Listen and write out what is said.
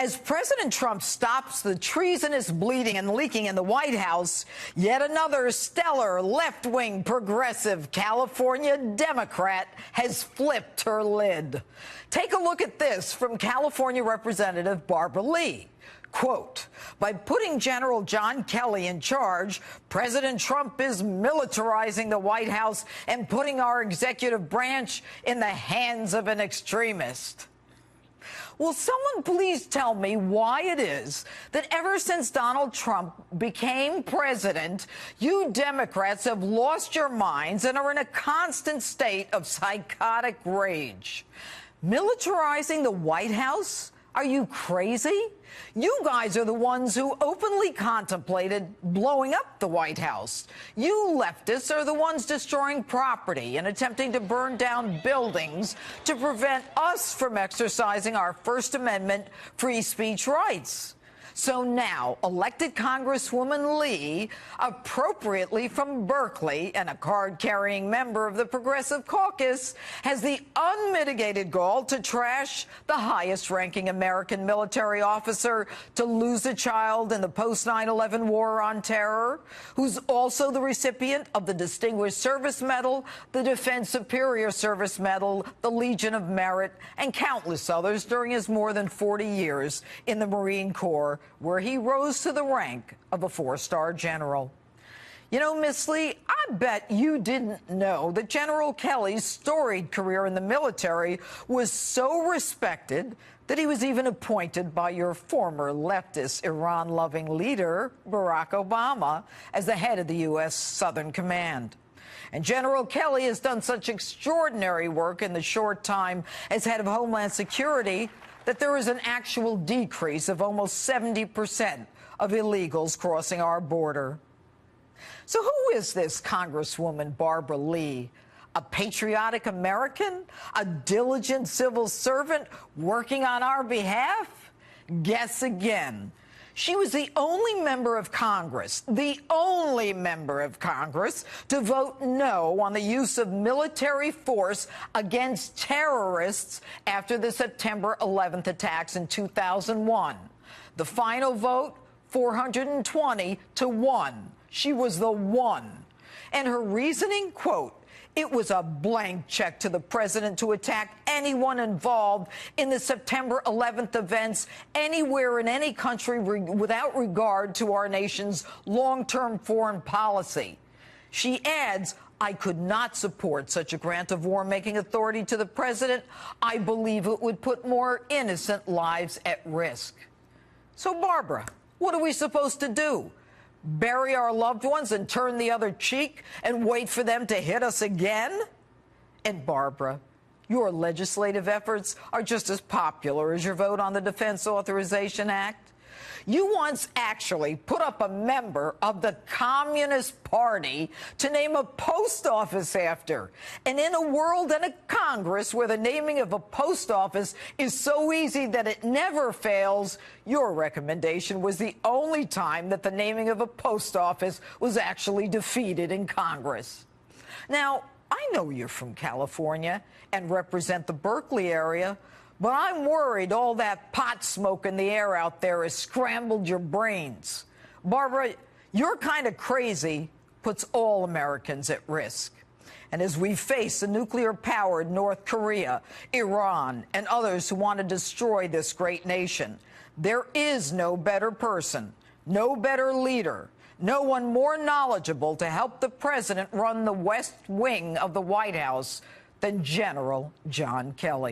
As President Trump stops the treasonous bleeding and leaking in the White House, yet another stellar left-wing progressive California Democrat has flipped her lid. Take a look at this from California Representative Barbara Lee. Quote, by putting General John Kelly in charge, President Trump is militarizing the White House and putting our executive branch in the hands of an extremist. Will someone please tell me why it is that ever since Donald Trump became president, you Democrats have lost your minds and are in a constant state of psychotic rage? Militarizing the White House? Are you crazy? You guys are the ones who openly contemplated blowing up the White House. You leftists are the ones destroying property and attempting to burn down buildings to prevent us from exercising our First Amendment free speech rights. So now, elected Congresswoman Lee, appropriately from Berkeley and a card-carrying member of the Progressive Caucus, has the unmitigated gall to trash the highest-ranking American military officer to lose a child in the post-9/11 war on terror, who's also the recipient of the Distinguished Service Medal, the Defense Superior Service Medal, the Legion of Merit, and countless others during his more than 40 years in the Marine Corps, where he rose to the rank of a 4-star general. You know, Miss Lee, I bet you didn't know that General Kelly's storied career in the military was so respected that he was even appointed by your former leftist Iran-loving leader, Barack Obama, as the head of the U.S. Southern Command. And General Kelly has done such extraordinary work in the short time as head of Homeland Security that there is an actual decrease of almost 70% of illegals crossing our border. So who is this Congresswoman Barbara Lee? A patriotic American? A diligent civil servant working on our behalf? Guess again. She was the only member of Congress, to vote no on the use of military force against terrorists after the September 11th attacks in 2001. The final vote, 420 to 1. She was the one. And her reasoning, quote, it was a blank check to the president to attack anyone involved in the September 11th events anywhere in any country without regard to our nation's long-term foreign policy. She adds, I could not support such a grant of war-making authority to the president. I believe it would put more innocent lives at risk. So, Barbara, what are we supposed to do? Bury our loved ones and turn the other cheek and wait for them to hit us again? And Barbara, your legislative efforts are just as popular as your vote on the Defense Authorization Act. You once actually put up a member of the Communist Party to name a post office after. And in a world and a Congress where the naming of a post office is so easy that it never fails, your recommendation was the only time that the naming of a post office was actually defeated in Congress. Now, I know you're from California and represent the Berkeley area, but I'm worried all that pot smoke in the air out there has scrambled your brains. Barbara, your kind of crazy puts all Americans at risk. And as we face a nuclear-powered North Korea, Iran, and others who want to destroy this great nation, there is no better person, no better leader, no one more knowledgeable to help the president run the West Wing of the White House than General John Kelly.